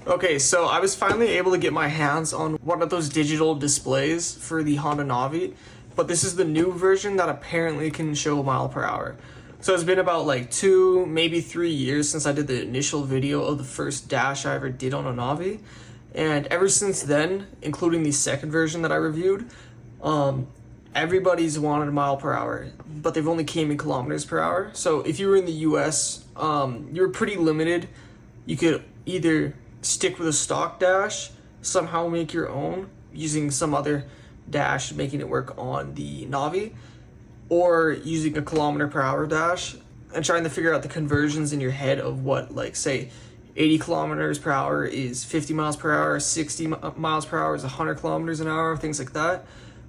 Okay, so I was finally able to get my hands on one of those digital displays for the Honda Navi, but this is the new version that apparently can show mile per hour. So it's been about like 2, maybe 3 years since I did the initial video of the first dash I ever did on a Navi. And ever since then, including the second version that I reviewed, everybody's wanted a mile per hour, but they've only came in kilometers per hour. So if you were in the US, you were pretty limited. You could either stick with a stock dash, somehow make your own using some other dash, making it work on the Navi, or using a kilometer per hour dash and trying to figure out the conversions in your head of what, like, say 80 kilometers per hour is 50 miles per hour, 60 miles per hour is 100 kilometers an hour, things like that.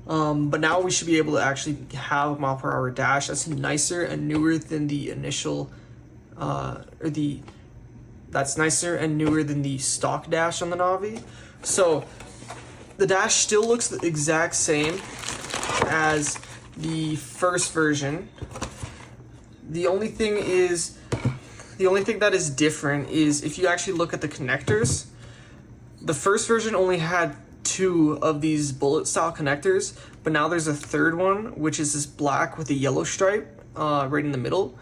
But now we should be able to actually have a mile per hour dash that's nicer and newer than the initial, that's nicer and newer than the stock dash on the Navi. So the dash still looks the exact same as the first version. The only thing that is different is if you actually look at the connectors. The first version only had 2 of these bullet style connectors, but now there's a third one, which is this black with a yellow stripe right in the middle.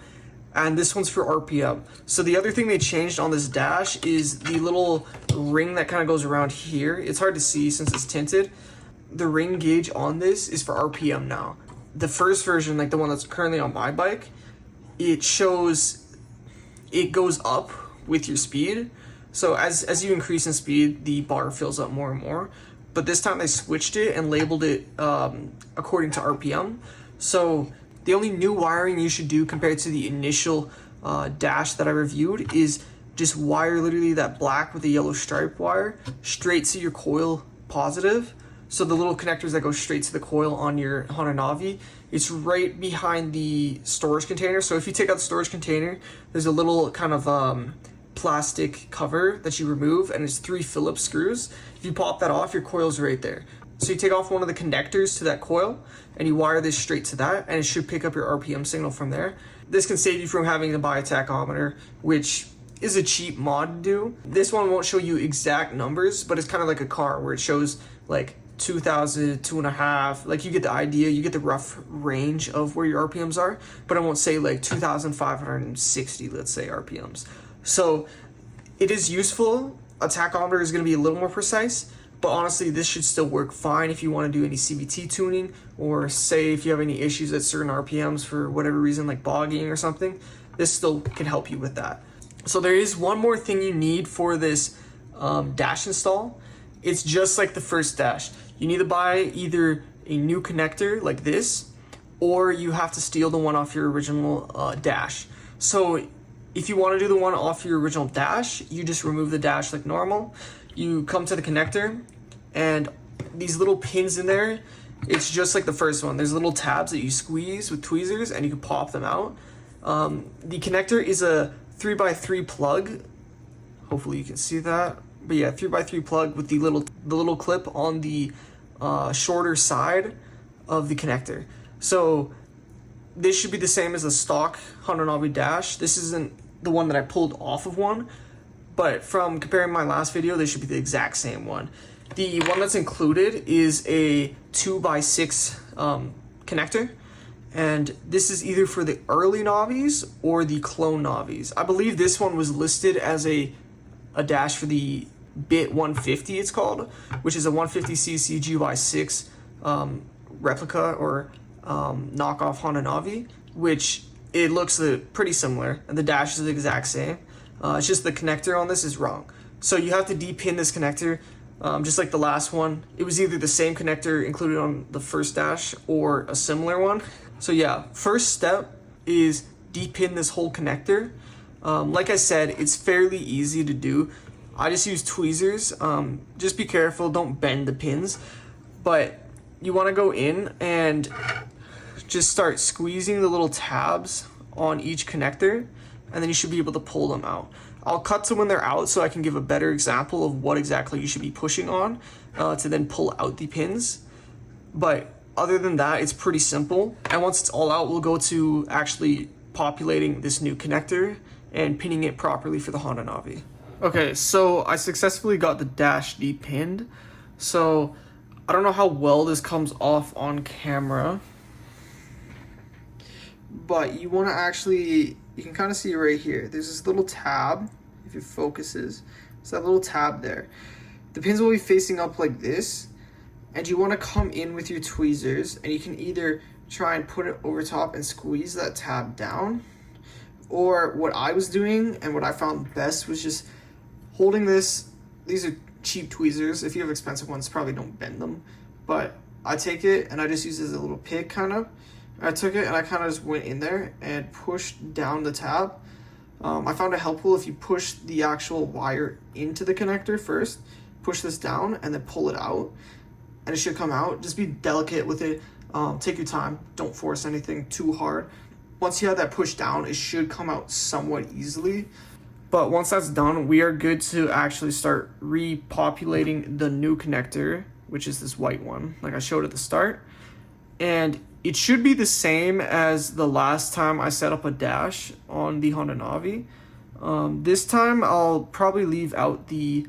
And this one's for RPM. So the other thing they changed on this dash is the little ring that kind of goes around here. It's hard to see since it's tinted. The ring gauge on this is for RPM now. The first version, like the one that's currently on my bike, it goes up with your speed. So as you increase in speed, the bar fills up more and more. But this time they switched it and labeled it according to RPM. So the only new wiring you should do compared to the initial dash that I reviewed is just wire literally that black with the yellow stripe wire straight to your coil positive. So the little connectors that go straight to the coil on your Honda Navi, it's right behind the storage container. So if you take out the storage container, there's a little kind of plastic cover that you remove, and it's 3 Phillips screws. If you pop that off, your coil's right there. So you take off one of the connectors to that coil and you wire this straight to that, and it should pick up your RPM signal from there. This can save you from having to buy a tachometer, which is a cheap mod to do. This one won't show you exact numbers, but it's kind of like a car where it shows like 2,000, 2.5, like you get the idea, you get the rough range of where your RPMs are, but it won't say like 2,560, let's say, RPMs. So it is useful. A tachometer is going to be a little more precise, but honestly, this should still work fine if you want to do any CVT tuning, or say if you have any issues at certain RPMs for whatever reason, like bogging or something, this still can help you with that. So there is one more thing you need for this dash install. It's just like the first dash. You need to buy either a new connector like this, or you have to steal the one off your original dash. So if you want to do the one off your original dash, you just remove the dash like normal. You come to the connector, and these little pins in there, it's just like the first one. There's little tabs that you squeeze with tweezers and you can pop them out. The connector is a 3x3 plug. Hopefully you can see that. But yeah, 3x3 plug with the little clip on the shorter side of the connector. So this should be the same as the stock Honda Navi dash. This isn't the one that I pulled off of one, but from comparing my last video, they should be the exact same one. The one that's included is a 2x6 connector, and this is either for the early Navis or the clone Navis. I believe this one was listed as a dash for the Bit 150, it's called, which is a 150cc GY6 replica or knockoff Honda Navi, which it looks pretty similar, and the dash is the exact same. It's just the connector on this is wrong. So you have to depin this connector, just like the last one. It was either the same connector included on the first dash or a similar one. So yeah, first step is depin this whole connector. Like I said, it's fairly easy to do. I just use tweezers. Just be careful, don't bend the pins. But you want to go in and just start squeezing the little tabs on each connector, and then you should be able to pull them out. I'll cut to when they're out so I can give a better example of what exactly you should be pushing on to then pull out the pins. But other than that, it's pretty simple. And once it's all out, we'll go to actually populating this new connector and pinning it properly for the Honda Navi. Okay, so I successfully got the dash depinned. So I don't know how well this comes off on camera, but you want to actually, you can kind of see right here, there's this little tab. If it focuses, it's that little tab there. The pins will be facing up like this, and you want to come in with your tweezers, and you can either try and put it over top and squeeze that tab down, or what I was doing and what I found best was just holding this. These are cheap tweezers. If you have expensive ones, probably don't bend them, but I take it and I just use it as a little pick kind of. I took it and I kind of just went in there and pushed down the tab. I found it helpful if you push the actual wire into the connector first, push this down and then pull it out, and it should come out. Just be delicate with it. Take your time. Don't force anything too hard. Once you have that pushed down, it should come out somewhat easily. But once that's done, we are good to actually start repopulating the new connector, which is this white one, like I showed at the start. And it should be the same as the last time I set up a dash on the Honda Navi. This time I'll probably leave out the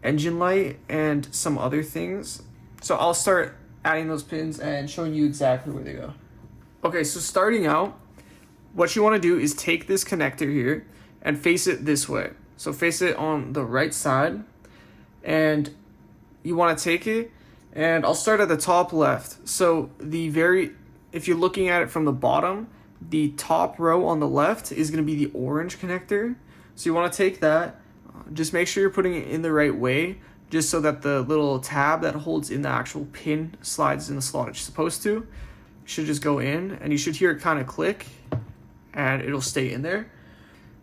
engine light and some other things. So I'll start adding those pins and showing you exactly where they go. Okay, so starting out, what you want to do is take this connector here and face it this way. So face it on the right side, and you want to take it, and I'll start at the top left. So if you're looking at it from the bottom, the top row on the left is going to be the orange connector. So you want to take that, just make sure you're putting it in the right way, just so that the little tab that holds in the actual pin slides in the slot it's supposed to. Should just go in, and you should hear it kind of click, and it'll stay in there.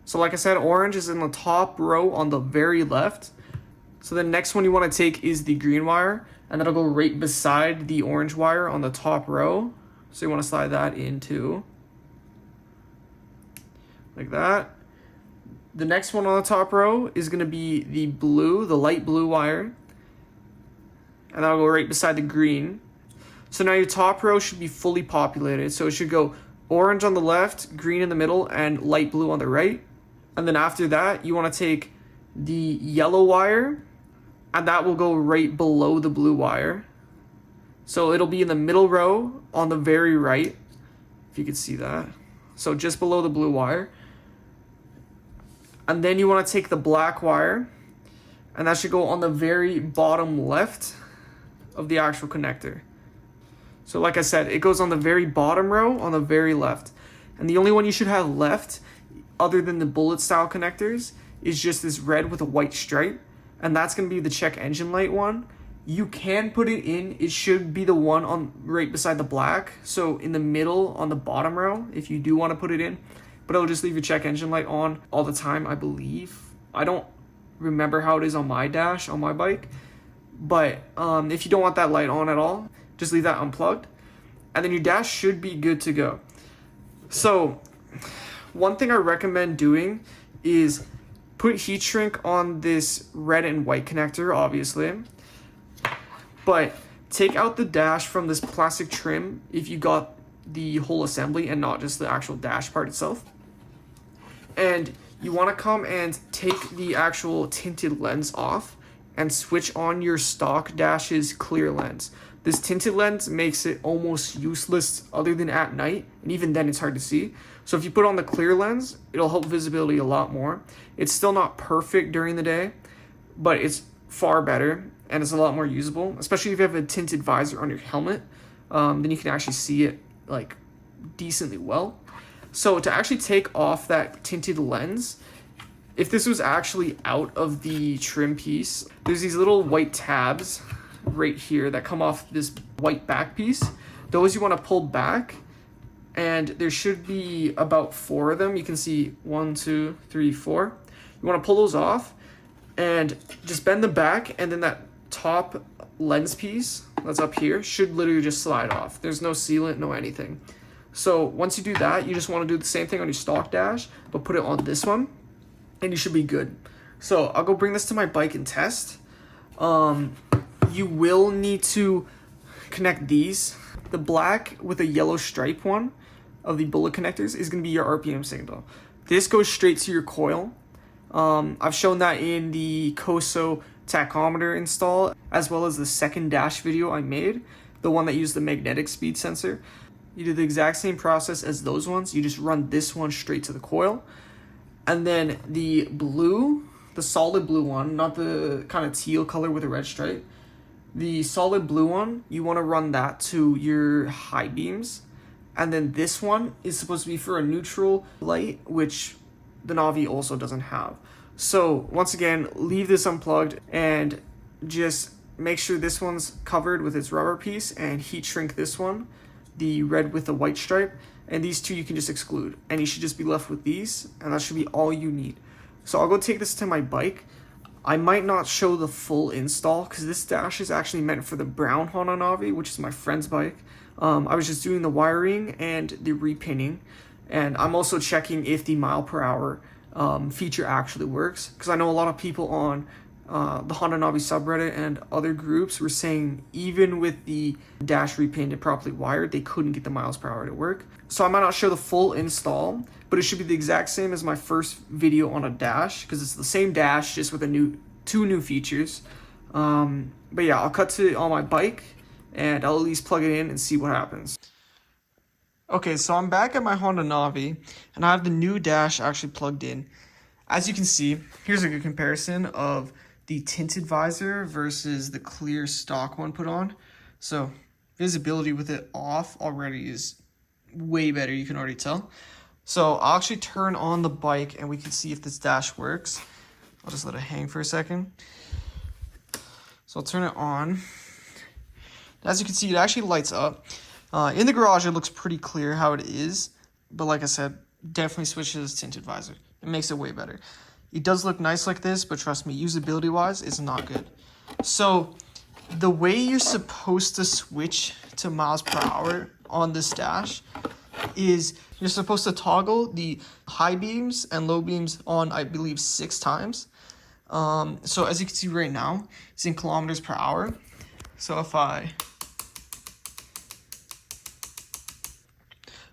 So like I said, orange is in the top row on the very left. So the next one you want to take is the green wire, and that'll go right beside the orange wire on the top row. So you want to slide that in too, like that. The next one on the top row is going to be the light blue wire, and that'll go right beside the green. So now your top row should be fully populated. So it should go orange on the left, green in the middle, and light blue on the right. And then after that, you want to take the yellow wire, and that will go right below the blue wire. So it'll be in the middle row on the very right, if you could see that. So just below the blue wire. And then you want to take the black wire, and that should go on the very bottom left of the actual connector. So like I said, it goes on the very bottom row on the very left. And the only one you should have left, other than the bullet style connectors, is just this red with a white stripe. And that's going to be the check engine light one. You can put it in. It should be the one on right beside the black. So in the middle on the bottom row, if you do want to put it in. But it'll just leave your check engine light on all the time, I believe. I don't remember how it is on my dash, on my bike. But if you don't want that light on at all, just leave that unplugged. And then your dash should be good to go. So one thing I recommend doing is put heat shrink on this red and white connector, obviously. But take out the dash from this plastic trim if you got the whole assembly and not just the actual dash part itself. And you want to come and take the actual tinted lens off and switch on your stock dash's clear lens. This tinted lens makes it almost useless other than at night, and even then it's hard to see. So if you put on the clear lens, it'll help visibility a lot more. It's still not perfect during the day, but it's far better, and it's a lot more usable, especially if you have a tinted visor on your helmet. Then you can actually see it like decently well. So to actually take off that tinted lens, if this was actually out of the trim piece, there's these little white tabs right here that come off this white back piece. Those you want to pull back, and there should be about 4 of them. You can see 1, 2, 3, 4. You want to pull those off and just bend the back, and then that top lens piece that's up here should literally just slide off. There's no sealant, no anything. So once you do that, you just want to do the same thing on your stock dash, but put it on this one, and you should be good. So I'll go bring this to my bike and test. You will need to connect these. The black with a yellow stripe one of the bullet connectors is going to be your RPM signal. This goes straight to your coil, I've shown that in the COSO tachometer install, as well as the second dash video I made, the one that used the magnetic speed sensor. You do the exact same process as those ones. You just run this one straight to the coil. And then the blue, the solid blue one, not the kind of teal color with a red stripe, the solid blue one, you want to run that to your high beams. And then this one is supposed to be for a neutral light, which the Navi also doesn't have. So once again, leave this unplugged and just make sure this one's covered with its rubber piece, and heat shrink this one, the red with the white stripe, and these two you can just exclude, and you should just be left with these, and that should be all you need. So I'll go take this to my bike. I might not show the full install because this dash is actually meant for the brown Honda Navi, which is my friend's bike. I was just doing the wiring and the repinning, and I'm also checking if the mile per hour feature actually works, because I know a lot of people on the Honda Navi subreddit and other groups were saying even with the dash repinned and properly wired, they couldn't get the miles per hour to work. So I might not show the full install, but it should be the exact same as my first video on a dash, because it's the same dash just with two new features. But yeah, I'll cut to on my bike and I'll at least plug it in and see what happens. Okay, so I'm back at my Honda Navi and I have the new dash actually plugged in. As you can see, here's a good comparison of the tinted visor versus the clear stock one put on. So visibility with it off already is way better, you can already tell. So I'll actually turn on the bike and we can see if this dash works. I'll just let it hang for a second. So I'll turn it on. As you can see, it actually lights up. In the garage, it looks pretty clear how it is. But like I said, definitely switch to this tinted visor. It makes it way better. It does look nice like this, but trust me, usability-wise, it's not good. So the way you're supposed to switch to miles per hour on this dash is you're supposed to toggle the high beams and low beams on, I believe, 6 times. So as you can see right now, it's in kilometers per hour. So if I...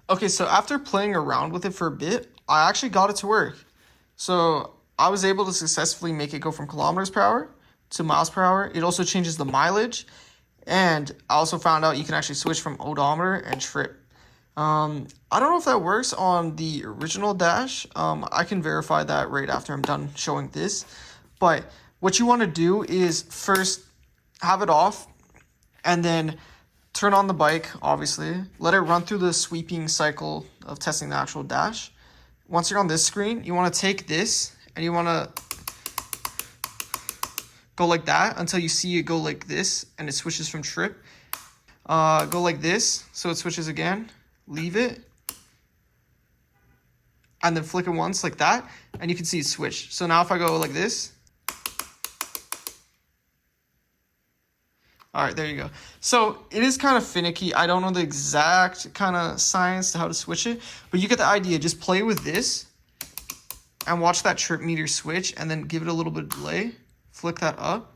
Okay, so after playing around with it for a bit, I actually got it to work. So I was able to successfully make it go from kilometers per hour to miles per hour. It also changes the mileage. And I also found out you can actually switch from odometer and trip. I don't know if that works on the original dash. I can verify that right after I'm done showing this. But what you want to do is first have it off and then turn on the bike, obviously. Let it run through the sweeping cycle of testing the actual dash. Once you're on this screen, you want to take this and you want to go like that until you see it go like this and it switches from trip. Go like this so it switches again. Leave it. And then flick it once like that and you can see it switch. So now if I go like this. All right, there you go. So it is kind of finicky. I don't know the exact kind of science to how to switch it, but you get the idea. Just play with this and watch that trip meter switch and then give it a little bit of delay. Flick that up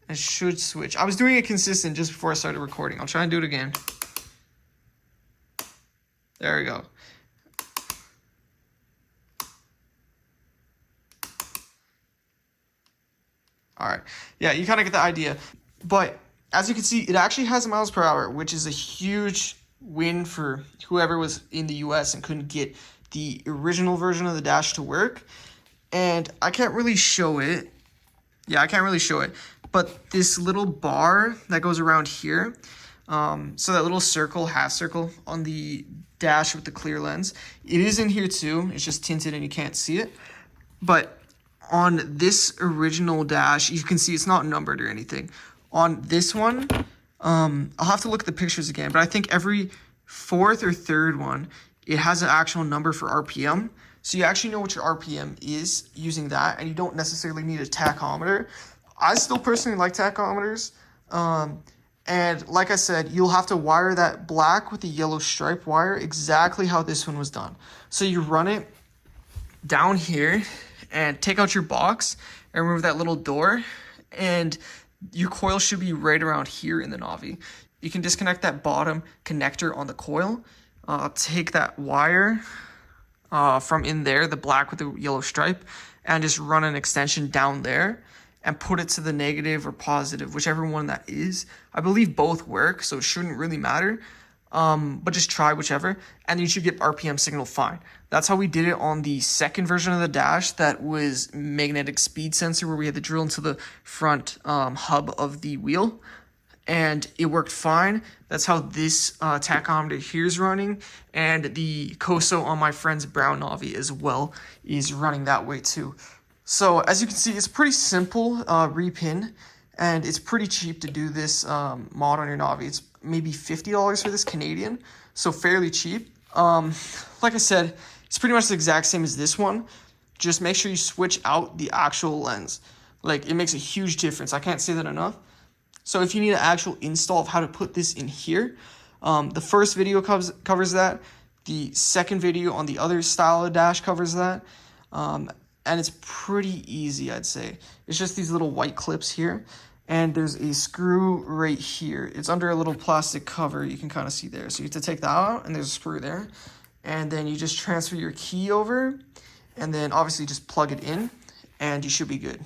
and it should switch. I was doing it consistent just before I started recording. I'll try and do it again. There we go. All right. Yeah, you kind of get the idea. But as you can see, it actually has miles per hour, which is a huge win for whoever was in the US and couldn't get the original version of the dash to work. And I can't really show it. Yeah, I can't really show it. But this little bar that goes around here, so that little circle, half circle on the dash with the clear lens, it is in here too. It's just tinted and you can't see it. But on this original dash, you can see it's not numbered or anything. On this one, I'll have to look at the pictures again, but I think every 4th or 3rd one, it has an actual number for RPM. So you actually know what your RPM is using that, and you don't necessarily need a tachometer. I still personally like tachometers. And like I said, you'll have to wire that black with the yellow stripe wire exactly how this one was done. So you run it down here and take out your box and remove that little door, and your coil should be right around here in the Navi. You can disconnect that bottom connector on the coil, take that wire from in there, the black with the yellow stripe, and just run an extension down there and put it to the negative or positive, whichever one that is. I believe both work, so it shouldn't really matter. But just try whichever, and you should get RPM signal fine. That's how we did it on the second version of the dash that was magnetic speed sensor, where we had to drill into the front hub of the wheel, and it worked fine. That's how this tachometer here is running, and the COSO on my friend's brown Navi as well is running that way too. So as you can see, it's pretty simple repin, and it's pretty cheap to do this mod on your Navi. It's maybe $50 for this Canadian, so fairly cheap. Like I said, it's pretty much the exact same as this one. Just make sure you switch out the actual lens. Like, it makes a huge difference. I can't say that enough. So if you need an actual install of how to put this in here, the first video covers that. The second video on the other style of dash covers that. And it's pretty easy, I'd say. It's just these little white clips here. And there's a screw right here. It's under a little plastic cover, you can kind of see there. So you have to take that out, and there's a screw there. And then you just transfer your key over, and then obviously just plug it in, and you should be good.